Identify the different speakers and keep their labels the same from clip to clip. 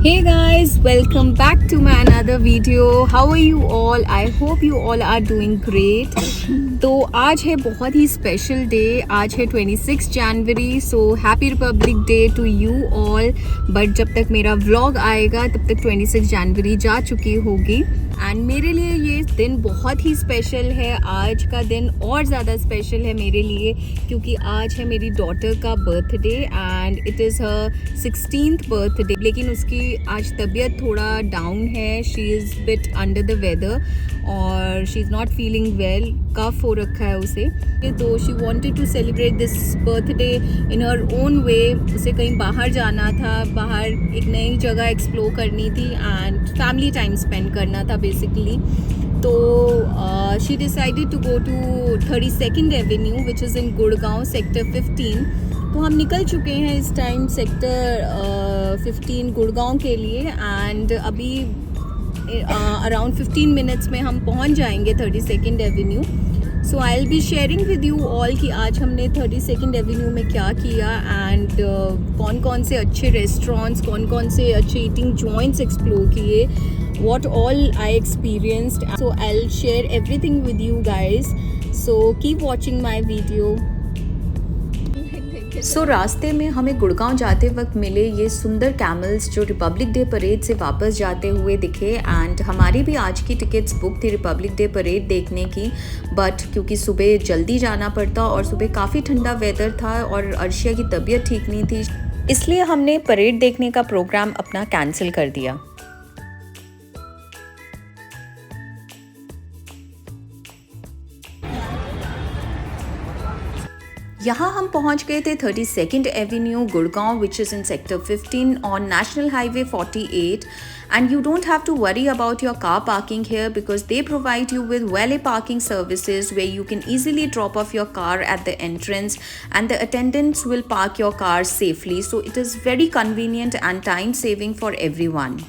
Speaker 1: Hey guys, welcome back to my another video. How are you all? I hope you all are doing great. तो आज है बहुत ही special day. आज है 26 जनवरी. So happy republic day to you all. But जब तक मेरा व्लॉग आएगा तब तक 26 जनवरी जा चुकी होगी. एंड मेरे लिए ये दिन बहुत ही स्पेशल है. आज का दिन और ज़्यादा स्पेशल है मेरे लिए क्योंकि आज है मेरी डॉटर का birthday and it is her 16th birthday. लेकिन उसकी आज तबीयत थोड़ा डाउन है. She is bit under the weather और she is not feeling well. Cough हो रखा है उसे. तो she wanted to celebrate this birthday in her own way. उसे कहीं बाहर जाना था, बाहर एक नई जगह एक्सप्लोर करनी थी एंड फैमिली टाइम स्पेंड करना था बेसिकली. तो she decided to go to 32nd avenue which is in Gurgaon sector 15. तो हम निकल चुके हैं इस टाइम सेक्टर 15 गुड़गांव के लिए एंड अभी अराउंड 15 मिनट्स में हम पहुंच जाएंगे 32nd Avenue. So I will be sharing with you all कि आज हमने 32nd एवेन्यू में क्या किया एंड कौन कौन से अच्छे रेस्टोरेंट्स, कौन कौन से अच्छे ईटिंग जॉइंट्स एक्सप्लोर किए, what all I experienced. So I'll share everything with you guys. So keep watching my video. सो रास्ते में हमें गुड़गांव जाते वक्त मिले ये सुंदर कैमल्स जो रिपब्लिक डे परेड से वापस जाते हुए दिखे. एंड हमारी भी आज की टिकट्स बुक थी रिपब्लिक डे परेड देखने की. बट क्योंकि सुबह जल्दी जाना पड़ता और सुबह काफ़ी ठंडा वेदर था और अर्शिया की तबीयत ठीक नहीं थी, इसलिए हमने परेड देखने का प्रोग्राम अपना कैंसिल कर दिया. यहाँ हम पहुँच गए थे 32nd Avenue Gurgaon which is in sector 15 on national highway 48. And you don't have to worry about your car parking here because they provide you with valet parking services where you can easily drop off your car at the entrance and the attendants will park your car safely. So it is very convenient and time saving for everyone.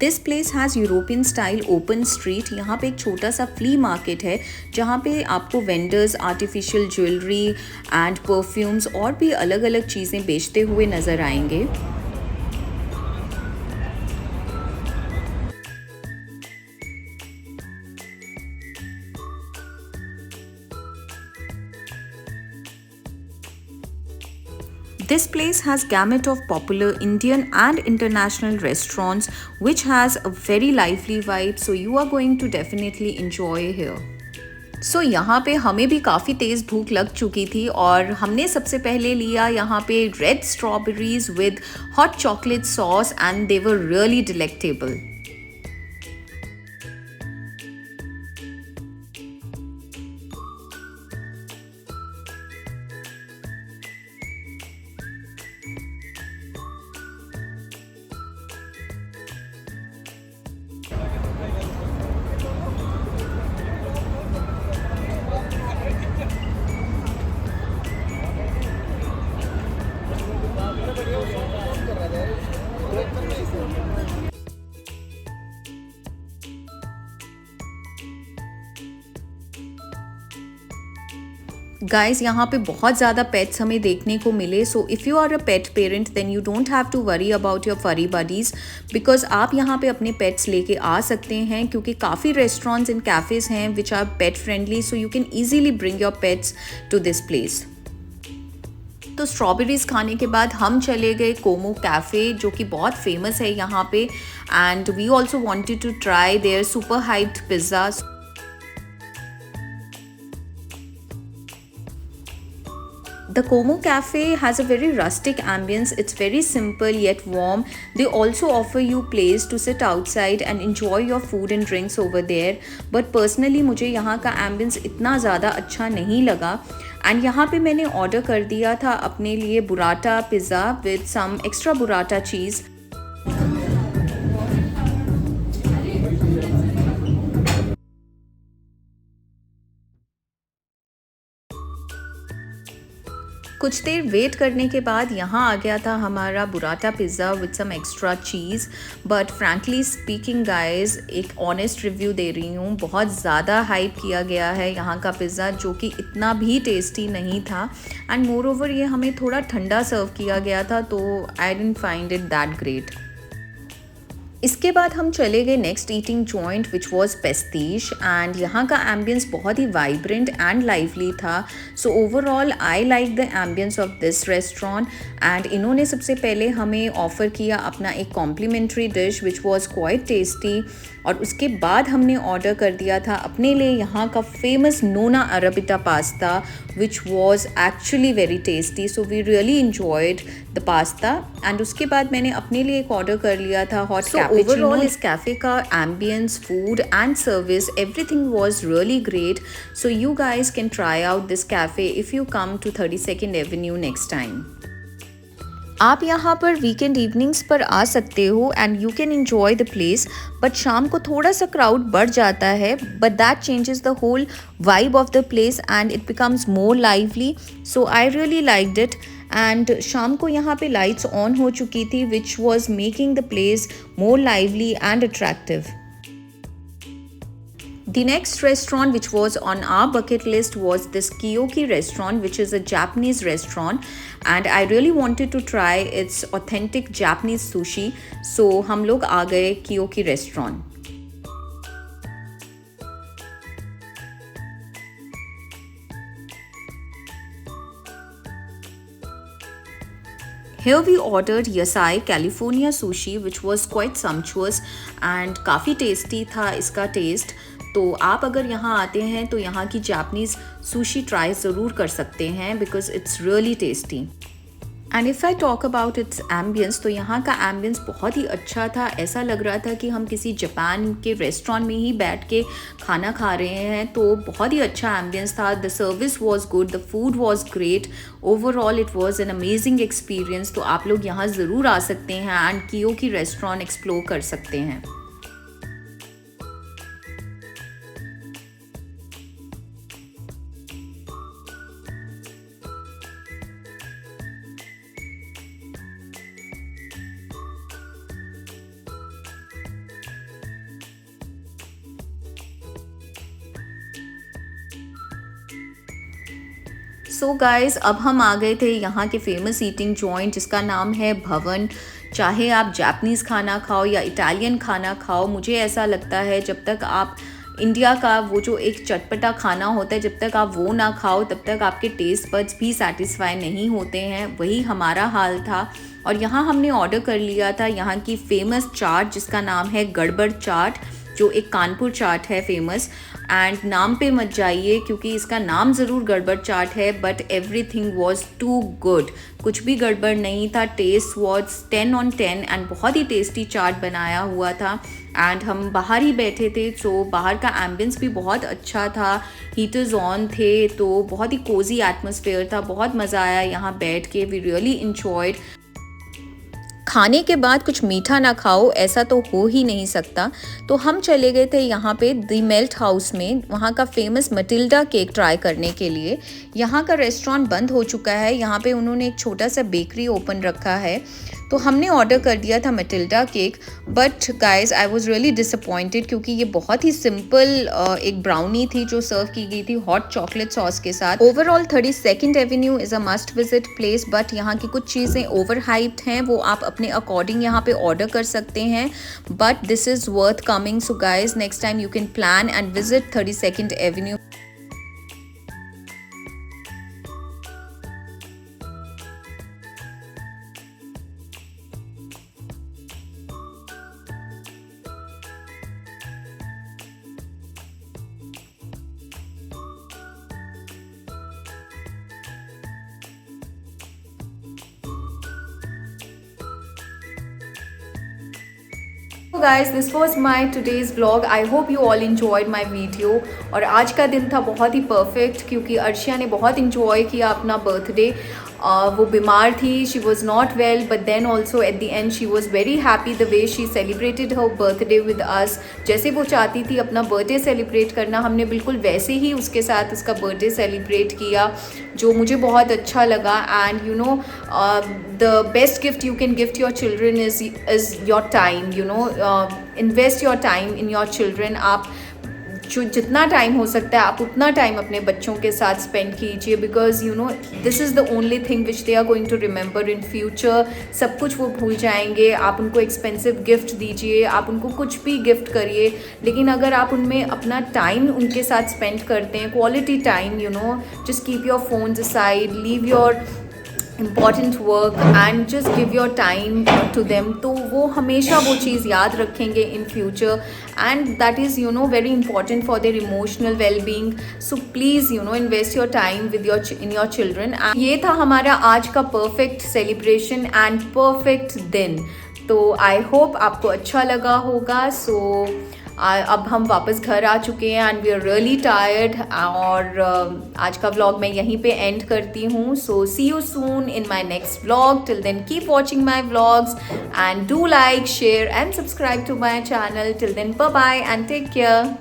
Speaker 1: This place has European style open street. यहाँ पे एक छोटा सा flea market है जहाँ पे आपको vendors artificial jewellery and perfumes और भी अलग अलग चीज़ें बेचते हुए नज़र आएंगे. This place has gamut of popular Indian and international restaurants which has a very lively vibe, so you are going to definitely enjoy here. So यहाँ पे हमें भी काफ़ी तेज़ भूख लग चुकी थी और हमने सबसे पहले लिया यहाँ पे red strawberries with hot chocolate sauce and they were really delectable. Guys यहाँ पे बहुत ज़्यादा पेट्स हमें देखने को मिले. So if you are a pet parent then you don't have to worry about your furry buddies because आप यहाँ पे अपने पेट्स लेके आ सकते हैं क्योंकि काफ़ी रेस्टोरेंट्स एंड कैफ़ेज़ हैं which are pet friendly. So you can easily bring your pets to this place. तो स्ट्रॉबेरीज़ खाने के बाद हम चले गए कोमो कैफ़े जो कि बहुत फेमस है यहाँ पे and we also wanted to try their super hyped pizza. The Como Cafe has a very rustic ambience. It's very simple yet warm. They also offer you place to sit outside and enjoy your food and drinks over there. But personally मुझे यहाँ का ambience इतना ज़्यादा अच्छा नहीं लगा. And यहाँ पे मैंने ऑर्डर कर दिया था अपने लिए बुराटा pizza with some extra burrata cheese. कुछ देर वेट करने के बाद यहाँ आ गया था हमारा burrata pizza with some extra cheese. But frankly speaking guys, एक ऑनेस्ट रिव्यू दे रही हूँ, बहुत ज़्यादा हाइप किया गया है यहाँ का पिज़्ज़ा जो कि इतना भी टेस्टी नहीं था. एंड मोर ओवर ये हमें थोड़ा ठंडा सर्व किया गया था तो I didn't find it that great. इसके बाद हम चले गए next eating joint which was Pastiche and यहाँ का एम्बियंस बहुत ही वाइब्रेंट एंड लाइवली था. So overall I like the ambience of this restaurant and इन्होंने सबसे पहले हमें ऑफ़र किया अपना एक complimentary dish which was quite tasty. और उसके बाद हमने ऑर्डर कर दिया था अपने लिए यहाँ का famous nonna arrabbiata pasta which was actually very tasty. So we really enjoyed the pasta and उसके बाद मैंने अपने लिए एक ऑर्डर कर लिया था हॉट कैपुचिनो. ओवरऑल इस कैफ़े का ambience, food and service, everything was really great. So you guys can try out this cafe if you come to 32nd avenue next time. आप यहाँ पर वीकेंड इवनिंग्स पर आ सकते हो and you can enjoy the place. But शाम को थोड़ा सा क्राउड बढ़ जाता है but that changes the whole vibe of the place and it becomes more lively. So I really liked it. And शाम को यहाँ पे लाइट्स ऑन हो चुकी थी which was making the place more lively and attractive. The next restaurant which was on our bucket list was this Kiyoki restaurant, which is a Japanese restaurant, and I really wanted to try its authentic Japanese sushi. So हम लोग आ गए Kiyoki restaurant. Here we ordered Yasai California sushi which was quite sumptuous and काफ़ी tasty था इसका taste. तो आप अगर यहाँ आते हैं तो यहाँ की जापनीज़ सुशी ट्राई ज़रूर कर सकते हैं because it's really tasty. And if I talk about it's ambience तो यहाँ का एम्बियंस बहुत ही अच्छा था. ऐसा लग रहा था कि हम किसी जापान के रेस्टोरेंट में ही बैठ के खाना खा रहे हैं. तो बहुत ही अच्छा एम्बियंस था. The service was good, the food was great. Overall it was an amazing experience. तो आप लोग यहाँ ज़रूर आ सकते हैं एंड कियोकी रेस्टोरेंट एक्सप्लोर कर सकते हैं. सो गाइज़ अब हम आ गए थे यहाँ के फेमस ईटिंग जॉइंट जिसका नाम है भवन. चाहे आप जापनीज़ खाना खाओ या इटालियन खाना खाओ, मुझे ऐसा लगता है जब तक आप इंडिया का वो जो एक चटपटा खाना होता है जब तक आप वो ना खाओ तब तक आपके टेस्ट बड्स भी सेटिस्फाई नहीं होते हैं. वही हमारा हाल था. और यहाँ हमने ऑर्डर कर लिया था यहाँ की फेमस चाट जिसका नाम है गड़बड़ चाट, जो एक कानपुर चाट है फेमस. एंड नाम पे मत जाइए क्योंकि इसका नाम ज़रूर गड़बड़ चाट है but everything was too good. कुछ भी गड़बड़ नहीं था. टेस्ट वॉज 10 on 10 एंड बहुत ही टेस्टी चाट बनाया हुआ था. एंड हम बाहर ही बैठे थे सो बाहर का एम्बियंस भी बहुत अच्छा था. हीटर्स ऑन थे तो बहुत ही कोजी एटमॉस्फेयर था. बहुत मज़ा आया यहाँ बैठ के. We really enjoyed. खाने के बाद कुछ मीठा ना खाओ ऐसा तो हो ही नहीं सकता. तो हम चले गए थे यहाँ पे द मेल्ट हाउस में वहाँ का फेमस मटिल्डा केक ट्राई करने के लिए. यहाँ का रेस्टोरेंट बंद हो चुका है. यहाँ पे उन्होंने एक छोटा सा बेकरी ओपन रखा है. तो हमने ऑर्डर कर दिया था Matilda cake. But guys I was really disappointed क्योंकि ये बहुत ही सिंपल एक ब्राउनी थी जो सर्व की गई थी हॉट चॉकलेट सॉस के साथ. Overall 32nd Avenue is a must visit place but यहाँ की कुछ चीज़ें ओवर हाइप्ड हैं. वो आप अपने अकॉर्डिंग यहाँ पे ऑर्डर कर सकते हैं but this is worth coming. So guys next time you can plan and visit 32nd Avenue. So guys, this was my today's vlog. I hope you all enjoyed my video. और आज का दिन था बहुत ही perfect क्योंकि अर्शिया ने बहुत enjoy किया अपना बर्थडे. वो बीमार थी, she was not well but then also at the end she was very happy the way she celebrated her birthday with us. जैसे वो चाहती थी अपना बर्थडे सेलिब्रेट करना, हमने बिल्कुल वैसे ही उसके साथ उसका बर्थडे सेलिब्रेट किया जो मुझे बहुत अच्छा लगा. And you know the best gift you can gift your children is your time. You know invest your time in your children. आप जो जितना टाइम हो सकता है आप उतना टाइम अपने बच्चों के साथ स्पेंड कीजिए, because you know this is the only thing which they are going to remember in future. सब कुछ वो भूल जाएंगे। आप उनको एक्सपेंसिव गिफ्ट दीजिए, आप उनको कुछ भी गिफ्ट करिए, लेकिन अगर आप उनमें अपना टाइम उनके साथ स्पेंड करते हैं, quality time, you know, just keep your phones aside, leave your important work and just give your time to them, तो वो हमेशा वो चीज़ याद रखेंगे in future, and that is, you know, very important for their emotional well-being. So please, you know, invest your time with your in your children. And ये था हमारा आज का perfect celebration and perfect दिन। तो I hope आपको अच्छा लगा होगा। So अब हम वापस घर आ चुके हैं and we are really tired, और आज का व्लॉग मैं यहीं पे एंड करती हूँ। So see you soon in my next vlog. Till then keep watching my vlogs and do like, share and subscribe to my channel. Till then bye bye and take care.